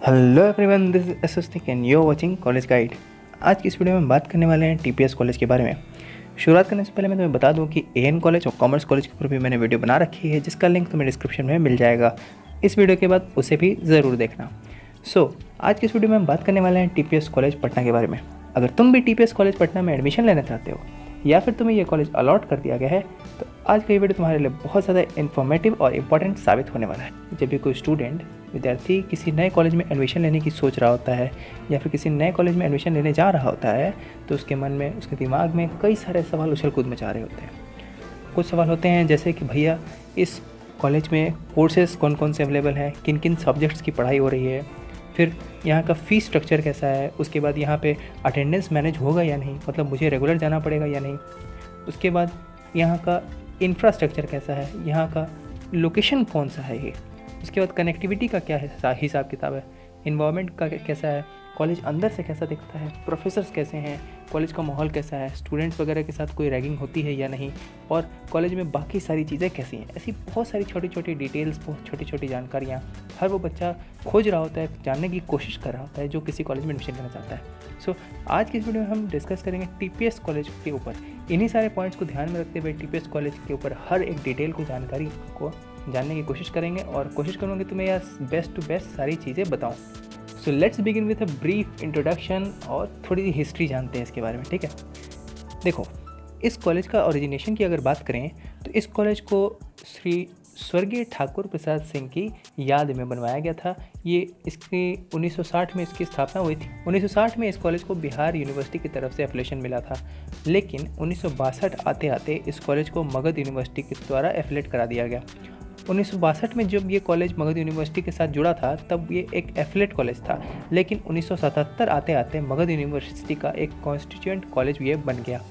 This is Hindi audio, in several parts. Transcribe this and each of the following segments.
हेलो एवरीवन, दिस इज एसोस्टिक and you are watching college guide. आज की इस वीडियो में बात करने वाले हैं टीपीएस कॉलेज के बारे में। शुरुआत करने से पहले मैं तुम्हें बता दूं कि एएन कॉलेज और कॉमर्स कॉलेज के ऊपर भी मैंने वीडियो बना रखी है, जिसका लिंक तुम्हें डिस्क्रिप्शन में मिल जाएगा। इस वीडियो के बाद उसे भी ज़रूर देखना। आज की इस वीडियो में हम बात करने वाले हैं टीपीएस कॉलेज पटना के बारे में। अगर तुम भी टीपीएस कॉलेज पटना में एडमिशन लेना चाहते हो या फिर तुम्हें ये कॉलेज अलॉट कर दिया गया है, तो आज का ये वीडियो तुम्हारे लिए बहुत ज़्यादा इन्फॉर्मेटिव और इम्पॉर्टेंट साबित होने वाला है। जब भी कोई स्टूडेंट विद्यार्थी किसी नए कॉलेज में एडमिशन लेने की सोच रहा होता है या फिर किसी नए कॉलेज में एडमिशन लेने जा रहा होता है, तो उसके मन में, उसके दिमाग में कई सारे सवाल उछल कूद मचा रहे होते हैं। कुछ सवाल होते हैं जैसे कि भैया इस कॉलेज में कोर्सेज कौन कौन से अवेलेबल हैं, किन किन सब्जेक्ट्स की पढ़ाई हो रही है, फिर यहाँ का फ़ीस स्ट्रक्चर कैसा है, उसके बाद यहाँ पे अटेंडेंस मैनेज होगा या नहीं, मतलब मुझे रेगुलर जाना पड़ेगा या नहीं, उसके बाद यहाँ का इंफ्रास्ट्रक्चर कैसा है, यहाँ का लोकेशन कौन सा है ये, उसके बाद कनेक्टिविटी का क्या हिसाब किताब है, इन्वायरमेंट का कैसा है, कॉलेज अंदर से कैसा दिखता है, प्रोफेसर्स कैसे हैं, कॉलेज का माहौल कैसा है, स्टूडेंट्स वगैरह के साथ कोई रैगिंग होती है या नहीं, और कॉलेज में बाकी सारी चीज़ें कैसी हैं। ऐसी बहुत सारी छोटी छोटी डिटेल्स, बहुत छोटी छोटी जानकारियाँ हर वो बच्चा खोज रहा होता है, जानने की कोशिश कर रहा होता है जो किसी कॉलेज में एडमिशन लेना चाहता है। आज की इस वीडियो में हम डिस्कस करेंगे टीपीएस कॉलेज के ऊपर। इन्हीं सारे पॉइंट्स को ध्यान में रखते हुए टीपीएस कॉलेज के ऊपर हर एक डिटेल को, जानकारी को जानने की कोशिश करेंगे और कोशिश करूँगी तुम्हें यार बेस्ट टू बेस्ट सारी चीज़ें बताऊँ। So let's begin with a brief introduction और थोड़ी सी हिस्ट्री जानते हैं इसके बारे में, ठीक है। देखो, इस कॉलेज का ओरिजिनेशन की अगर बात करें तो इस कॉलेज को श्री स्वर्गीय ठाकुर प्रसाद सिंह की याद में बनवाया गया था। ये इसकी 1960 में इसकी स्थापना हुई थी। 1960 में इस कॉलेज को बिहार यूनिवर्सिटी की तरफ से एफिलिएशन मिला था, लेकिन 1962 आते आते इस कॉलेज को मगध यूनिवर्सिटी के द्वारा एफिलेट करा दिया गया। 1962 में जब ये कॉलेज मगध यूनिवर्सिटी के साथ जुड़ा था तब ये एक एफिलेट कॉलेज था, लेकिन 1977 आते आते मगध यूनिवर्सिटी का एक कॉन्स्टिट्यूएंट कॉलेज ये बन गया।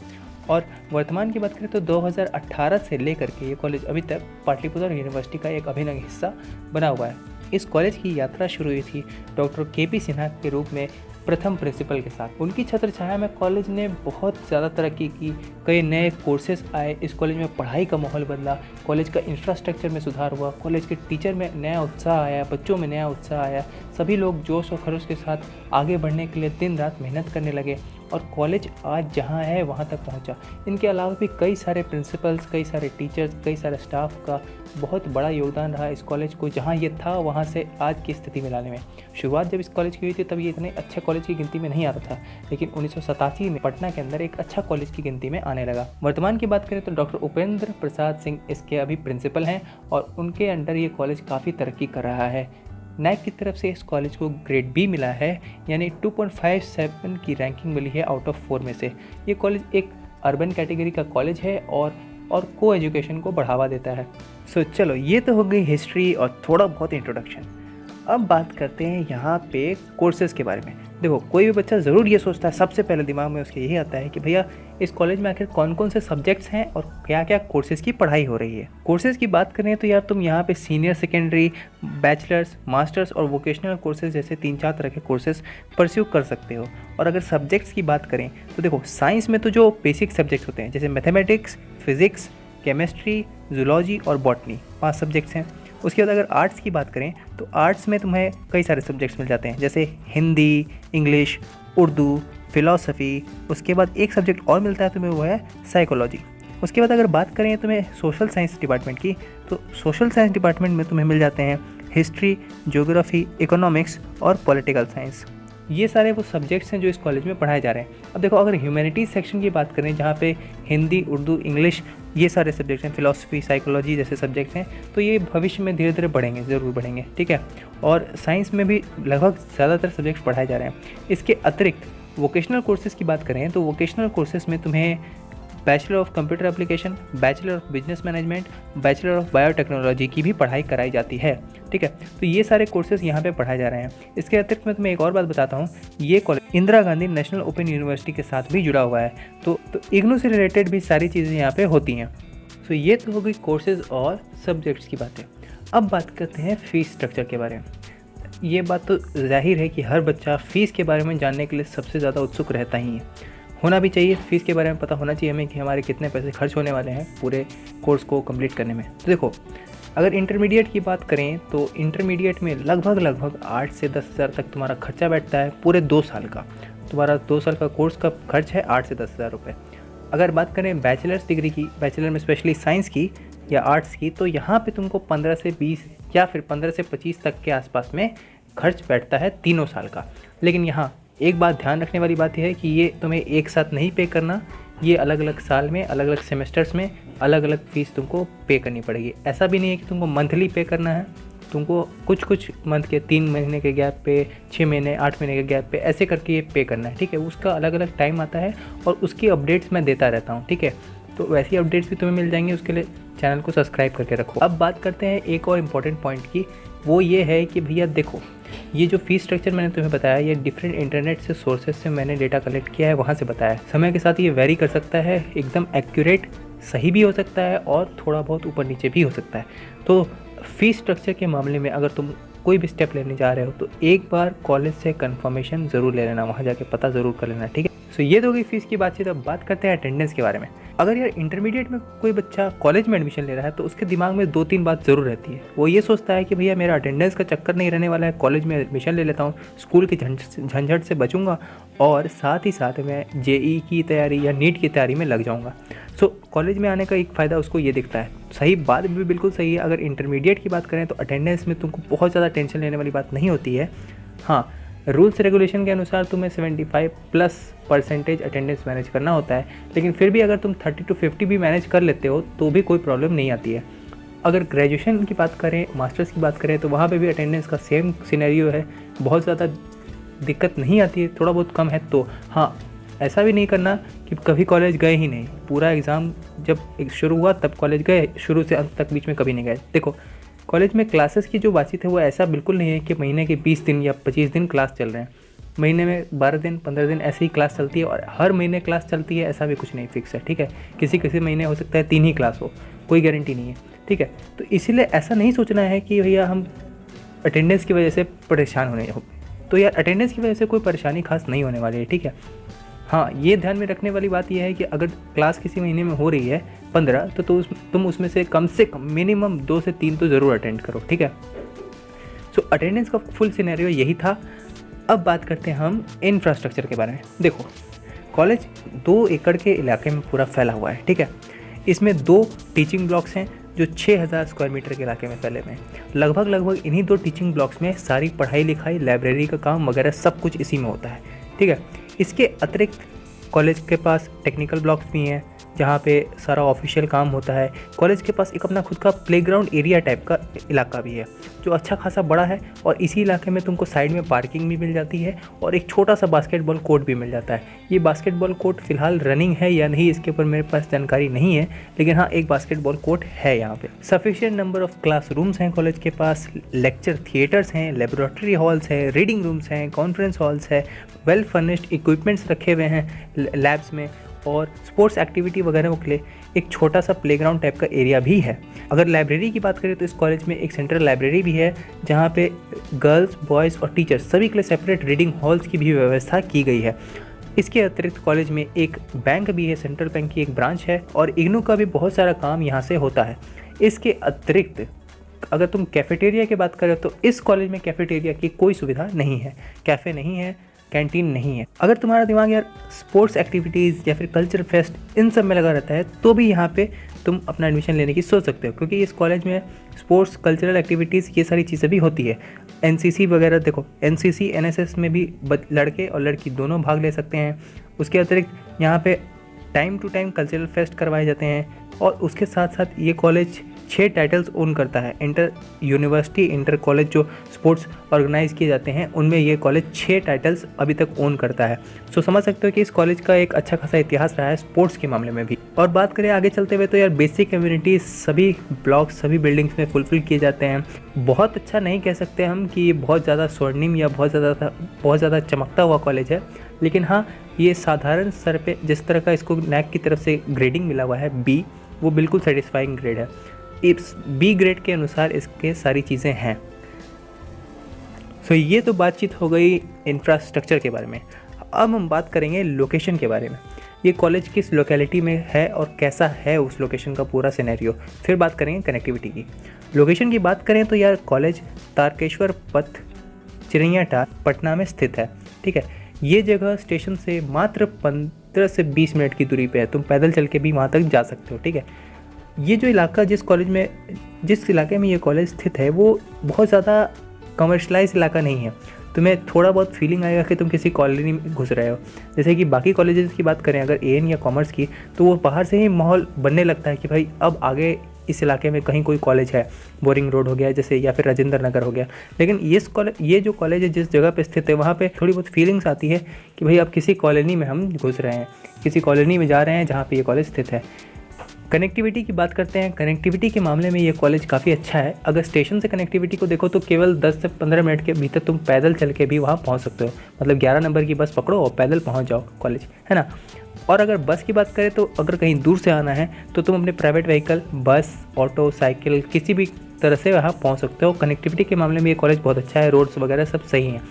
और वर्तमान की बात करें तो 2018 से लेकर के ये कॉलेज अभी तक पाटलिपुत्र यूनिवर्सिटी का एक अभिन्न हिस्सा बना हुआ है। इस कॉलेज की यात्रा शुरू हुई थी डॉक्टर के.पी. सिन्हा के रूप में प्रथम प्रिंसिपल के साथ। उनकी छत्र छाया में कॉलेज ने बहुत ज़्यादा तरक्की की, कई नए कोर्सेज आए, इस कॉलेज में पढ़ाई का माहौल बदला, कॉलेज का इंफ्रास्ट्रक्चर में सुधार हुआ, कॉलेज के टीचर में नया उत्साह आया, बच्चों में नया उत्साह आया, सभी लोग जोश और खरोश के साथ आगे बढ़ने के लिए दिन रात मेहनत करने लगे और कॉलेज आज जहां है वहां तक पहुंचा। इनके अलावा भी कई सारे प्रिंसिपल्स, कई सारे टीचर्स, कई सारे स्टाफ का बहुत बड़ा योगदान रहा इस कॉलेज को जहां ये था वहां से आज की स्थिति में लाने में। शुरुआत जब इस कॉलेज की हुई थी तब ये इतने अच्छे कॉलेज की गिनती में नहीं आता था, लेकिन 1987 में पटना के अंदर एक अच्छा कॉलेज की गिनती में आने लगा। वर्तमान की बात करें तो डॉक्टर उपेंद्र प्रसाद सिंह इसके अभी प्रिंसिपल हैं और उनके अंडर ये कॉलेज काफ़ी तरक्की कर रहा है। नैक की तरफ से इस कॉलेज को ग्रेड बी मिला है, यानी 2.57 की रैंकिंग मिली है आउट ऑफ 4 में से। ये कॉलेज एक अर्बन कैटेगरी का कॉलेज है और को एजुकेशन को बढ़ावा देता है। चलो, ये तो हो गई हिस्ट्री और थोड़ा बहुत इंट्रोडक्शन। अब बात करते हैं यहाँ पे कोर्सेज़ के बारे में। देखो, कोई भी बच्चा ज़रूर ये सोचता है, सबसे पहले दिमाग में उसके यही आता है कि भैया इस कॉलेज में आखिर कौन कौन से सब्जेक्ट्स हैं और क्या क्या कोर्सेज़ की पढ़ाई हो रही है। कोर्सेज़ की बात करें तो यार तुम यहाँ पे सीनियर सेकेंडरी, बैचलर्स, मास्टर्स और वोकेशनल कोर्सेज़ जैसे 3-4 तरह के कोर्सेज़ परस्यू कर सकते हो। और अगर सब्जेक्ट्स की बात करें तो देखो, साइंस में तो जो बेसिक सब्जेक्ट्स होते हैं जैसे मैथमेटिक्स, फिज़िक्स, केमिस्ट्री, जूलॉजी और बॉटनी, 5 सब्जेक्ट्स हैं। उसके बाद अगर आर्ट्स की बात करें तो आर्ट्स में तुम्हें कई सारे सब्जेक्ट्स मिल जाते हैं जैसे हिंदी, इंग्लिश, उर्दू, फ़िलासफ़ी। उसके बाद एक सब्जेक्ट और मिलता है तुम्हें, वो है साइकोलॉजी। उसके बाद अगर बात करें तुम्हें सोशल साइंस डिपार्टमेंट की, तो सोशल साइंस डिपार्टमेंट में तुम्हें मिल जाते हैं हिस्ट्री, ज्योग्राफी, इकोनॉमिक्स और पॉलिटिकल साइंस। ये सारे वो सब्जेक्ट्स हैं जो इस कॉलेज में पढ़ाए जा रहे हैं। अब देखो, अगर ह्यूमैनिटीज़ सेक्शन की बात करें जहाँ पे हिंदी, उर्दू, इंग्लिश ये सारे सब्जेक्ट्स हैं, फिलॉसफी, साइकोलॉजी जैसे सब्जेक्ट्स हैं, तो ये भविष्य में धीरे धीरे बढ़ेंगे, ज़रूर बढ़ेंगे, ठीक है। और साइंस में भी लगभग ज़्यादातर सब्जेक्ट्स पढ़ाए जा रहे हैं। इसके अतिरिक्त वोकेशनल कोर्सेज़ की बात करें तो वोकेशनल कोर्सेज़ में तुम्हें bachelor of computer application, bachelor of business management, bachelor of biotechnology की भी पढ़ाई कराई जाती है, ठीक है। तो ये सारे कोर्सेज़ यहाँ पे पढ़ाए जा रहे हैं। इसके अतिरिक्त मैं तुम्हें एक और बात बताता हूँ, ये college Indira Gandhi national open university के साथ भी जुड़ा हुआ है, तो इग्नू से रिलेटेड भी सारी चीज़ें यहाँ पे होती हैं। ये तो हो गई कोर्सेज़ और सब्जेक्ट्स की बातें। अब बात करते हैं फ़ीस स्ट्रक्चर के बारे में। ये बात तो जाहिर है कि हर बच्चा फ़ीस के बारे में जानने के लिए सबसे ज़्यादा उत्सुक रहता ही है, होना भी चाहिए। फ़ीस के बारे में पता होना चाहिए हमें कि हमारे कितने पैसे खर्च होने वाले हैं पूरे कोर्स को कंप्लीट करने में। तो देखो, अगर इंटरमीडिएट की बात करें तो इंटरमीडिएट में लगभग 8 से 10 हज़ार तक तुम्हारा खर्चा बैठता है पूरे 2 साल का। तुम्हारा 2 साल का कोर्स का खर्च है 8 से 10 हज़ार रुपये। अगर बात करें बैचलर्स डिग्री की, बैचलर में स्पेशली साइंस की या आर्ट्स की, तो यहाँ पे तुमको 15 से 20 या फिर 15 से 25 तक के आसपास में खर्च बैठता है तीनों साल का। लेकिन यहाँ एक बात ध्यान रखने वाली बात यह है कि ये तुम्हें एक साथ नहीं पे करना, ये अलग अलग साल में, अलग अलग सेमेस्टर्स में अलग अलग फ़ीस तुमको पे करनी पड़ेगी। ऐसा भी नहीं है कि तुमको मंथली पे करना है, तुमको कुछ मंथ के 3 महीने के गैप पे, 6 महीने, 8 महीने के गैप पे ऐसे करके ये पे करना है, ठीक है। उसका अलग अलग टाइम आता है और उसकी अपडेट्स मैं देता रहता हूँ, ठीक है। तो वैसी अपडेट्स भी तुम्हें मिल जाएंगी, उसके लिए चैनल को सब्सक्राइब करके रखो। अब बात करते हैं एक और इम्पॉर्टेंट पॉइंट की, वो ये है कि भैया देखो, ये जो फीस स्ट्रक्चर मैंने तुम्हें बताया, ये डिफरेंट इंटरनेट से सोर्सेज से मैंने डेटा कलेक्ट किया है, वहाँ से बताया है। समय के साथ ये वेरी कर सकता है, एकदम एक्यूरेट सही भी हो सकता है और थोड़ा बहुत ऊपर नीचे भी हो सकता है। तो फीस स्ट्रक्चर के मामले में अगर तुम कोई भी स्टेप लेने जा रहे हो तो एक बार कॉलेज से कंफर्मेशन ज़रूर ले लेना, वहाँ जाके पता ज़रूर कर लेना, ठीक है। सो ये तो होगी फीस की बातचीत। अब बात करते हैं अटेंडेंस के बारे में। अगर यार इंटरमीडिएट में कोई बच्चा कॉलेज में एडमिशन ले रहा है तो उसके दिमाग में 2-3 बात ज़रूर रहती है। वो ये सोचता है कि भैया मेरा अटेंडेंस का चक्कर नहीं रहने वाला है, कॉलेज में एडमिशन ले लेता हूँ, स्कूल की झंझट से बचूंगा और साथ ही साथ मैं जेई की तैयारी या नीट की तैयारी में लग जाऊँगा। सो कॉलेज में आने का एक फ़ायदा उसको ये दिखता है। सही बात भी बिल्कुल सही है। अगर इंटरमीडिएट की बात करें तो अटेंडेंस में तुमको बहुत ज़्यादा टेंशन लेने वाली बात नहीं होती है। हाँ, रूल्स रेगुलेशन के अनुसार तुम्हें 75+ अटेंडेंस मैनेज करना होता है, लेकिन फिर भी अगर तुम 30 to 50 भी मैनेज कर लेते हो तो भी कोई प्रॉब्लम नहीं आती है। अगर ग्रेजुएशन की बात करें, मास्टर्स की बात करें, तो वहाँ पे भी अटेंडेंस का सेम सिनेरियो है, बहुत ज़्यादा दिक्कत नहीं आती है, थोड़ा बहुत कम है। तो हाँ, ऐसा भी नहीं करना कि कभी कॉलेज गए ही नहीं, पूरा एग्ज़ाम जब शुरू हुआ तब कॉलेज गए, शुरू से अंत तक बीच में कभी नहीं गए। देखो, कॉलेज में क्लासेस की जो बातचीत है वो ऐसा बिल्कुल नहीं है कि महीने के 20 दिन या 25 दिन क्लास चल रहे हैं। महीने में 12 दिन, 15 दिन ऐसे ही क्लास चलती है और हर महीने क्लास चलती है, ऐसा भी कुछ नहीं फिक्स है, ठीक है। किसी महीने हो सकता है 3 ही क्लास हो, कोई गारंटी नहीं है, ठीक है। तो इसीलिए ऐसा नहीं सोचना है कि भैया हम अटेंडेंस की वजह से परेशान होने हो, तो यार अटेंडेंस की वजह से कोई परेशानी खास नहीं होने वाली है, ठीक है। हाँ, ये ध्यान में रखने वाली बात यह है कि अगर क्लास किसी महीने में हो रही है 15, तो तुम उसमें से कम मिनिमम 2 से 3 तो ज़रूर अटेंड करो, ठीक है। सो अटेंडेंस का फुल सिनेरियो यही था। अब बात करते हैं हम इंफ्रास्ट्रक्चर के बारे में। देखो, कॉलेज 2 एकड़ के इलाके में पूरा फैला हुआ है, ठीक है। इसमें 2 टीचिंग ब्लॉक्स हैं जो 6000 स्क्वायर मीटर के इलाके में फैले हुए हैं। लगभग इन्हीं 2 टीचिंग ब्लॉक्स में सारी पढ़ाई लिखाई, लाइब्रेरी का काम वगैरह सब कुछ इसी में होता है, ठीक है। इसके अतिरिक्त कॉलेज के पास टेक्निकल ब्लॉक्स भी हैं जहाँ पे सारा ऑफिशियल काम होता है। कॉलेज के पास एक अपना खुद का प्लेग्राउंड एरिया टाइप का इलाका भी है जो अच्छा खासा बड़ा है, और इसी इलाके में तुमको साइड में पार्किंग भी मिल जाती है और एक छोटा सा बास्केटबॉल कोर्ट भी मिल जाता है। ये बास्केटबॉल कोर्ट फ़िलहाल रनिंग है या नहीं इसके ऊपर मेरे पास जानकारी नहीं है, लेकिन हाँ, एक बास्केटबॉल कोर्ट है यहाँ पे। सफिशिएंट नंबर ऑफ क्लासरूम्स हैं कॉलेज के पास, लेक्चर थिएटर्स हैं, लेबोरेटरी हॉल्स हैं, रीडिंग रूम्स हैं, कॉन्फ्रेंस हॉल्स है, वेल फर्निश्ड इक्विपमेंट्स रखे हुए हैं लैब्स में, और स्पोर्ट्स एक्टिविटी वगैरह के लिए एक छोटा सा प्लेग्राउंड टाइप का एरिया भी है। अगर लाइब्रेरी की बात करें तो इस कॉलेज में एक सेंट्रल लाइब्रेरी भी है जहाँ पे गर्ल्स, बॉयज़ और टीचर्स सभी के लिए सेपरेट रीडिंग हॉल्स की भी व्यवस्था की गई है। इसके अतिरिक्त कॉलेज में एक बैंक भी है, सेंट्रल बैंक की एक ब्रांच है, और इग्नू का भी बहुत सारा काम यहाँ से होता है। इसके अतिरिक्त अगर तुम कैफेटेरिया की बात करें तो इस कॉलेज में कैफेटेरिया की कोई सुविधा नहीं है, कैफ़े नहीं है, कैंटीन नहीं है। अगर तुम्हारा दिमाग यार स्पोर्ट्स एक्टिविटीज़ या फिर कल्चर फेस्ट इन सब में लगा रहता है तो भी यहाँ पे तुम अपना एडमिशन लेने की सोच सकते हो, क्योंकि इस कॉलेज में स्पोर्ट्स, कल्चरल एक्टिविटीज़ ये सारी चीज़ें भी होती है। एनसीसी वगैरह, देखो एनसीसी एनएसएस में भी लड़के और लड़की दोनों भाग ले सकते हैं। उसके अतिरिक्त यहाँ पे time to time cultural fest करवाए जाते हैं, और उसके साथ साथ ये कॉलेज 6 टाइटल्स ओन करता है। इंटर यूनिवर्सिटी, इंटर कॉलेज जो स्पोर्ट्स ऑर्गेनाइज किए जाते हैं उनमें ये कॉलेज 6 टाइटल्स अभी तक ओन करता है। सो समझ सकते हो कि इस कॉलेज का एक अच्छा खासा इतिहास रहा है स्पोर्ट्स के मामले में भी। और बात करें आगे चलते हुए तो यार बेसिक कम्युनिटीज सभी ब्लॉक्स, सभी बिल्डिंग्स में फुलफिल किए जाते हैं। बहुत अच्छा नहीं कह सकते हम कि ये बहुत ज़्यादा स्वर्णिम या बहुत ज़्यादा चमकता हुआ कॉलेज है, लेकिन हाँ, ये साधारण स्तर पे जिस तरह का इसको नैक की तरफ से ग्रेडिंग मिला हुआ है बी, वो बिल्कुल सेटिस्फाइंग ग्रेड है। इस बी ग्रेड के अनुसार इसके सारी चीज़ें हैं। सो ये तो बातचीत हो गई इंफ्रास्ट्रक्चर के बारे में। अब हम बात करेंगे लोकेशन के बारे में। ये कॉलेज किस लोकेलिटी में है और कैसा है उस लोकेशन का पूरा सिनेरियो। फिर बात करेंगे कनेक्टिविटी की। लोकेशन की बात करें तो यार कॉलेज तारकेश्वर पथ चिरैयाटांड़ पटना में स्थित है। ठीक है, ये जगह स्टेशन से मात्र 15 से 20 मिनट की दूरी पे है, तुम पैदल चल के भी वहाँ तक जा सकते हो। ठीक है, ये जो इलाका जिस इलाके में ये कॉलेज स्थित है वो बहुत ज़्यादा कमर्शलाइज इलाका नहीं है। तुम्हें थोड़ा बहुत फीलिंग आएगा कि तुम किसी कॉलोनी में घुस रहे हो। जैसे कि बाकी कॉलेजेस की बात करें अगर एएन या कॉमर्स की, तो वो बाहर से ही माहौल बनने लगता है कि भाई अब आगे इस इलाके में कहीं कोई कॉलेज है, बोरिंग रोड हो गया जैसे, या फिर राजेंद्र नगर हो गया। लेकिन ये जो कॉलेज है जिस जगह पे स्थित है वहाँ पे थोड़ी बहुत फीलिंग्स आती है कि भाई अब किसी कॉलोनी में हम घुस रहे हैं, किसी कॉलोनी में जा रहे हैं जहाँ पे ये कॉलेज स्थित है। कनेक्टिविटी की बात करते हैं। कनेक्टिविटी के मामले में ये कॉलेज काफ़ी अच्छा है। अगर स्टेशन से कनेक्टिविटी को देखो तो केवल 10 से 15 मिनट के भीतर तुम पैदल चल के भी वहाँ पहुँच सकते हो। मतलब 11 नंबर की बस पकड़ो और पैदल पहुँच जाओ कॉलेज, है ना। और अगर बस की बात करें तो अगर कहीं दूर से आना है तो तुम अपने प्राइवेट व्हीकल, बस, ऑटो, साइकिल, किसी भी तरह से वहाँ पहुँच सकते हो। कनेक्टिविटी के मामले में ये कॉलेज बहुत अच्छा है। रोड्स वगैरह सब सही हैं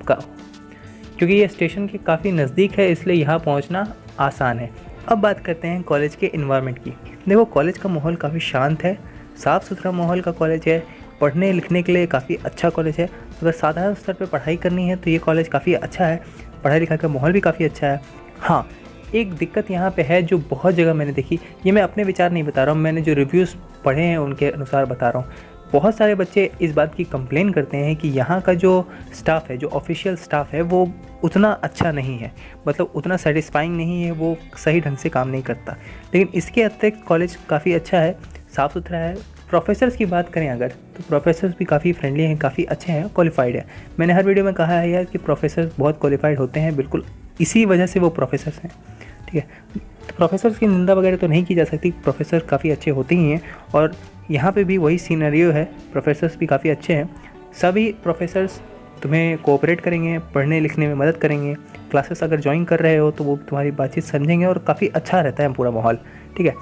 क्योंकि ये स्टेशन के काफ़ी नज़दीक है, इसलिए यहाँ पहुँचना आसान है। अब बात करते हैं कॉलेज के इन्वायरमेंट की। देखो कॉलेज का माहौल काफ़ी शांत है, साफ़ सुथरा माहौल का कॉलेज है। पढ़ने लिखने के लिए काफ़ी अच्छा कॉलेज है। अगर साधारण स्तर पर पढ़ाई करनी है तो ये कॉलेज काफ़ी अच्छा है। पढ़ाई लिखाई का माहौल भी काफ़ी अच्छा है। हाँ, एक दिक्कत यहाँ पे है जो बहुत जगह मैंने देखी, ये मैं अपने विचार नहीं बता रहा हूँ, मैंने जो रिव्यूज़ पढ़े हैं उनके अनुसार बता रहा हूँ। बहुत सारे बच्चे इस बात की कंप्लेन करते हैं कि यहाँ का जो स्टाफ है, जो ऑफिशियल स्टाफ है, वो उतना अच्छा नहीं है, मतलब उतना सेटिस्फाइंग नहीं है, वो सही ढंग से काम नहीं करता। लेकिन इसके अतिरिक्त कॉलेज काफ़ी अच्छा है, साफ़ सुथरा है। प्रोफेसर्स की बात करें अगर, तो प्रोफेसर्स भी काफ़ी फ्रेंडली हैं, काफ़ी अच्छे हैं, क्वालिफाइड है। मैंने हर वीडियो में कहा है यार कि प्रोफेसर्स बहुत क्वालिफाइड होते हैं, बिल्कुल इसी वजह से वो प्रोफेसर्स हैं। ठीक है, तो प्रोफेसर्स की निंदा वगैरह तो नहीं की जा सकती, प्रोफेसर काफ़ी अच्छे होते ही हैं। और यहाँ पे भी वही सिनेरियो है, प्रोफेसर्स भी काफ़ी अच्छे हैं। सभी प्रोफेसर्स तुम्हें कोऑपरेट करेंगे, पढ़ने लिखने में मदद करेंगे। क्लासेस अगर ज्वाइन कर रहे हो तो वो तुम्हारी बातचीत समझेंगे और काफ़ी अच्छा रहता है पूरा माहौल। ठीक है,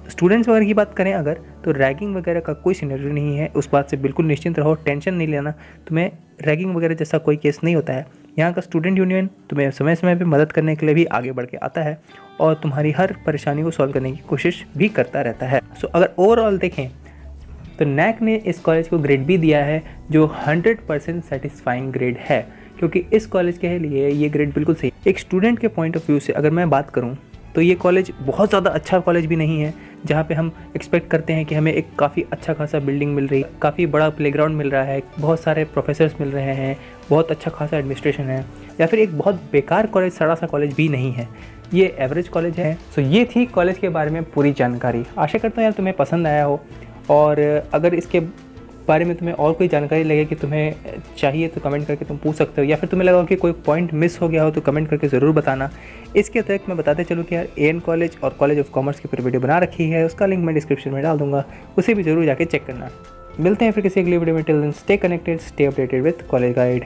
स्टूडेंट्स वगैरह की बात करें अगर, तो रैगिंग वगैरह का कोई सिनेरियो नहीं है, उस बात से बिल्कुल निश्चिंत रहो, टेंशन नहीं लेना। तुम्हें रैगिंग वगैरह जैसा कोई केस नहीं होता है। यहाँ का स्टूडेंट यूनियन तुम्हें समय समय पे मदद करने के लिए भी आगे बढ़ के आता है और तुम्हारी हर परेशानी को सॉल्व करने की कोशिश भी करता रहता है। सो अगर ओवरऑल देखें तो नैक ने इस कॉलेज को ग्रेड भी दिया है, जो 100% सेटिस्फाइंग ग्रेड है, क्योंकि इस कॉलेज के लिए ये ग्रेड बिल्कुल सही। एक स्टूडेंट के पॉइंट ऑफ व्यू से अगर मैं बात करूँ तो ये कॉलेज बहुत ज़्यादा अच्छा कॉलेज भी नहीं है, जहाँ पे हम एक्सपेक्ट करते हैं कि हमें एक काफ़ी अच्छा खासा बिल्डिंग मिल रही है, काफ़ी बड़ा प्लेग्राउंड मिल रहा है, बहुत सारे प्रोफेसर्स मिल रहे हैं, बहुत अच्छा खासा एडमिनिस्ट्रेशन है, या फिर एक बहुत बेकार कॉलेज, सड़ा सा कॉलेज भी नहीं है। ये एवरेज कॉलेज है। सो ये थी कॉलेज के बारे में पूरी जानकारी। आशा करता हूँ यार तुम्हें पसंद आया हो, और अगर इसके बारे में तुम्हें और कोई जानकारी लगे कि तुम्हें चाहिए तो कमेंट करके तुम पूछ सकते हो, या फिर तुम्हें लगा कि कोई पॉइंट मिस हो गया हो तो कमेंट करके ज़रूर बताना। इसके अतिरिक्त मैं बताते चलूँ कि यार एएन कॉलेज और कॉलेज ऑफ कॉमर्स की पूरी वीडियो बना रखी है, उसका लिंक मैं डिस्क्रिप्शन में डाल दूंगा, उसे भी ज़रूर जाके चेक करना। मिलते हैं फिर किसी अगली वीडियो में। Till then stay connected, stay updated with college guide.